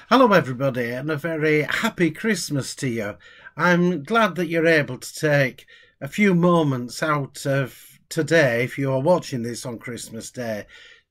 Hello everybody, and a very happy Christmas to you. I'm glad that you're able to take a few moments out of today, if you are watching this on Christmas Day,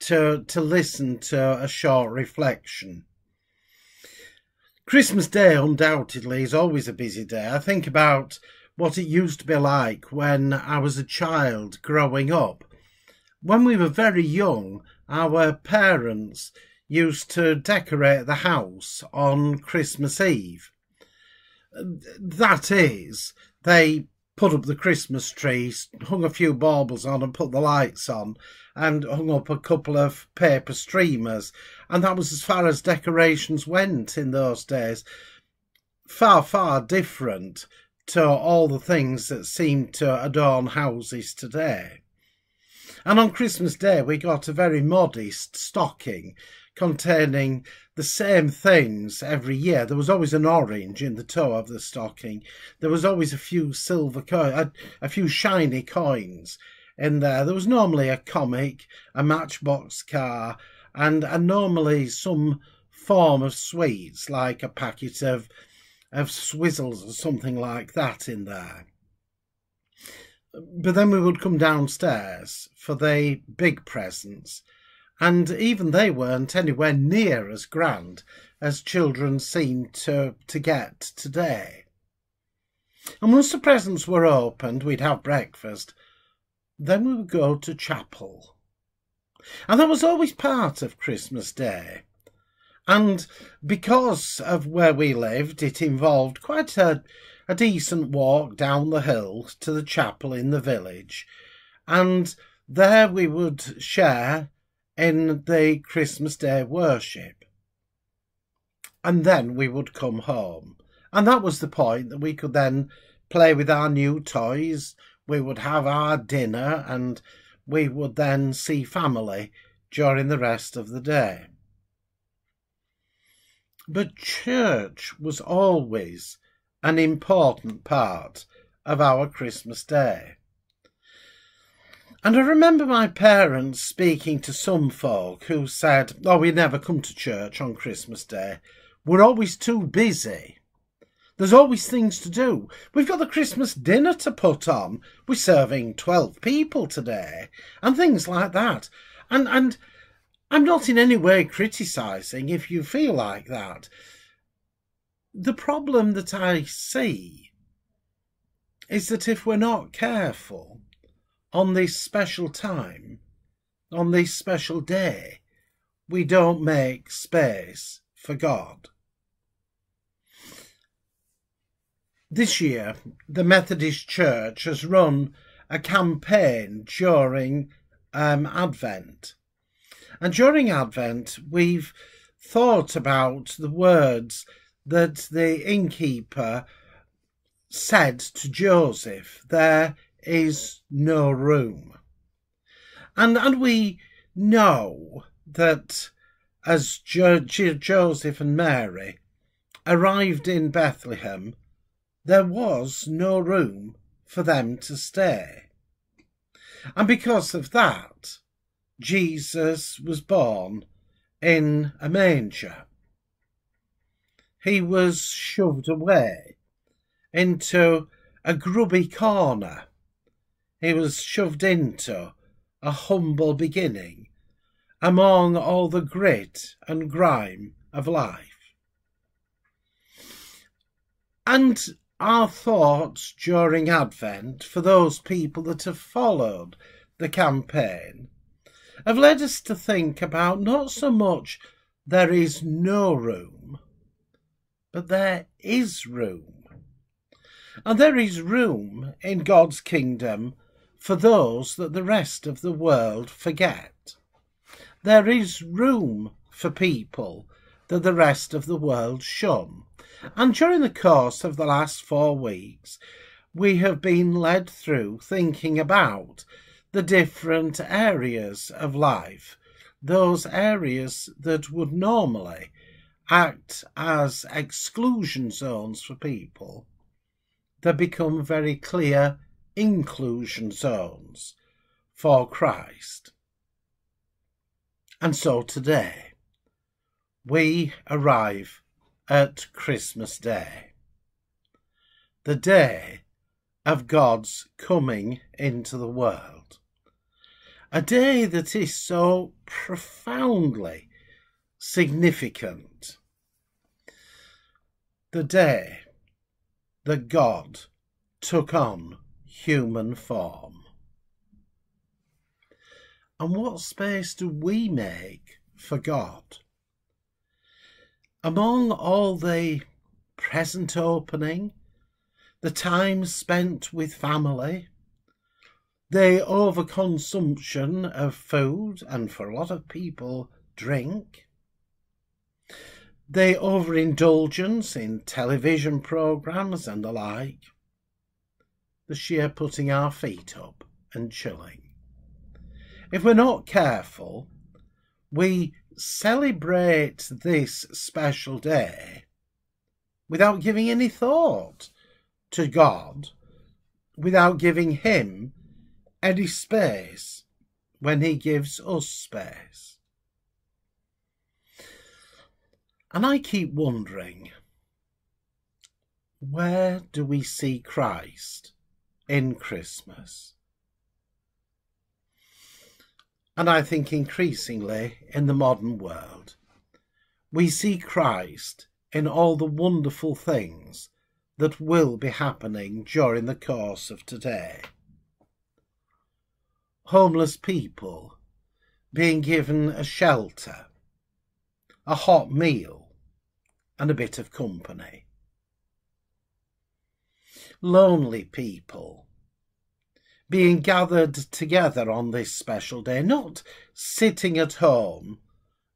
to listen to a short reflection. Christmas Day undoubtedly is always a busy day. I think about what it used to be like when I was a child growing up. When we were very young, our parents used to decorate the house on Christmas Eve. That is, they put up the Christmas tree, hung a few baubles on and put the lights on, and hung up a couple of paper streamers. And that was as far as decorations went in those days. Far, far different to all the things that seem to adorn houses today. And on Christmas Day, we got a very modest stocking containing the same things every year. There was always an orange in the toe of the stocking. There was always a few silver coins, a few shiny coins in there. There was normally a comic, a matchbox car, and normally some form of sweets, like a packet of Swizzles or something like that in there. But then we would come downstairs for the big presents, and even they weren't anywhere near as grand as children seem to get today. And once the presents were opened, we'd have breakfast. Then we would go to chapel. And that was always part of Christmas Day. And because of where we lived, it involved quite a decent walk down the hill to the chapel in the village. And there we would share in the Christmas Day worship. And then we would come home. And that was the point, that we could then play with our new toys. We would have our dinner, and we would then see family during the rest of the day. But church was always an important part of our Christmas Day. And I remember my parents speaking to some folk who said, "Oh, we never come to church on Christmas Day. We're always too busy. There's always things to do. We've got the Christmas dinner to put on. We're serving 12 people today," and things like that. And I'm not in any way criticising if you feel like that. The problem that I see is that if we're not careful on this special time, on this special day, we don't make space for God. This year, the Methodist Church has run a campaign during Advent. And during Advent, we've thought about the words that the innkeeper said to Joseph, "There is no room." And we know that as Joseph and Mary arrived in Bethlehem, there was no room for them to stay. And because of that, Jesus was born in a manger. He was shoved away into a grubby corner. He was shoved into a humble beginning among all the grit and grime of life. And our thoughts during Advent, for those people that have followed the campaign, have led us to think about not so much there is no room, but there is room. And there is room in God's kingdom for those that the rest of the world forget. There is room for people that the rest of the world shun. And during the course of the last 4 weeks, we have been led through thinking about the different areas of life, those areas that would normally act as exclusion zones for people, that become very clear inclusion zones for Christ. And so today, we arrive at Christmas Day, the day of God's coming into the world, a day that is so profoundly significant, the day that God took on human form. And what space do we make for God? Among all the present opening, the time spent with family, the overconsumption of food and, for a lot of people, drink, the overindulgence in television programmes and the like, the sheer putting our feet up and chilling. If we're not careful, we celebrate this special day without giving any thought to God, without giving him any space when he gives us space. And I keep wondering, where do we see Christ in Christmas? And I think increasingly in the modern world, we see Christ in all the wonderful things that will be happening during the course of today. Homeless people being given a shelter, a hot meal, and a bit of company. Lonely people being gathered together on this special day, not sitting at home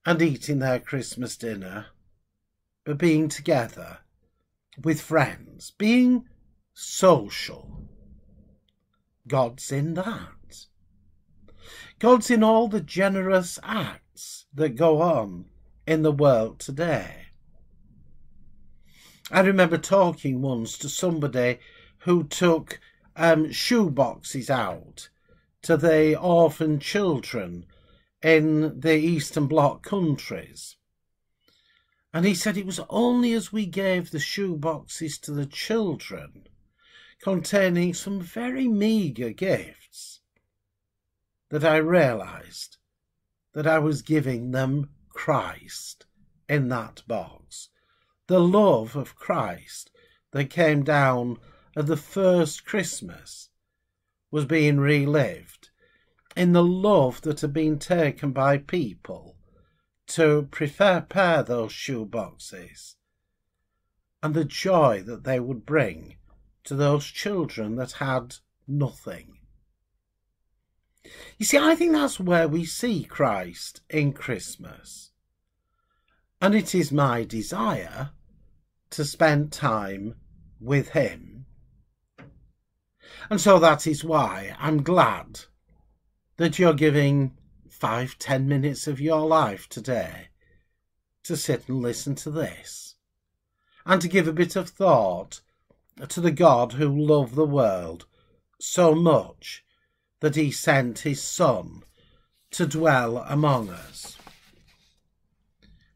and eating their Christmas dinner, but being together with friends, being social. God's in that. God's in all the generous acts that go on in the world today. I remember talking once to somebody who took shoe boxes out to the orphan children in the Eastern Bloc countries. And he said it was only as we gave the shoe boxes to the children, containing some very meagre gifts, that I realised that I was giving them Christ in that box. The love of Christ that came down at the first Christmas was being relived in the love that had been taken by people to prepare those shoe boxes, and the joy that they would bring to those children that had nothing. You see, I think that's where we see Christ in Christmas, and it is my desire to spend time with him. And so that is why I'm glad that you're giving 5-10 minutes of your life today to sit and listen to this, and to give a bit of thought to the God who loved the world so much that he sent his Son to dwell among us.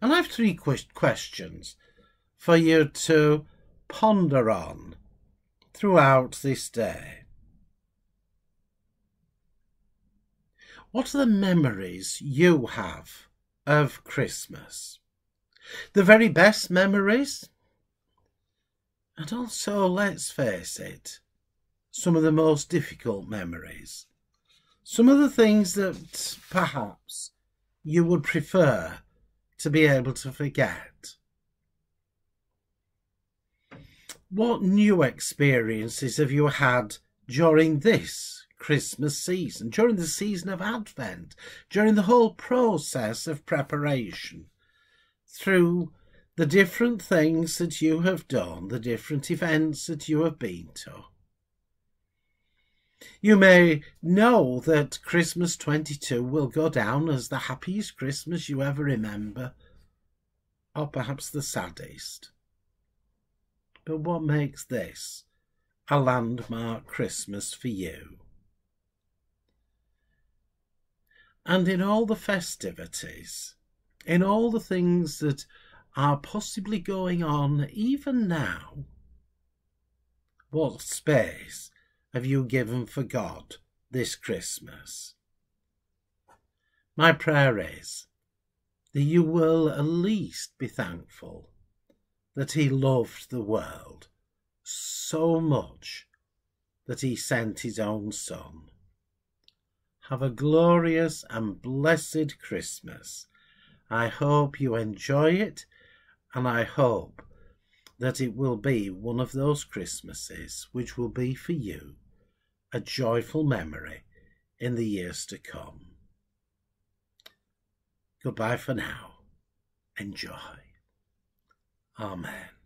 And I have 3 questions for you to ponder on throughout this day. What are the memories you have of Christmas? The very best memories? And also, let's face it, some of the most difficult memories. Some of the things that perhaps you would prefer to be able to forget. What new experiences have you had during this Christmas season, during the season of Advent, during the whole process of preparation, through the different things that you have done, the different events that you have been to? You may know that Christmas 22 will go down as the happiest Christmas you ever remember, or perhaps the saddest. But what makes this a landmark Christmas for you? And in all the festivities, in all the things that are possibly going on even now, what space have you given for God this Christmas? My prayer is that you will at least be thankful that he loved the world so much that he sent his own Son. Have a glorious and blessed Christmas. I hope you enjoy it, and I hope that it will be one of those Christmases which will be for you a joyful memory in the years to come. Goodbye for now. Enjoy. Amen.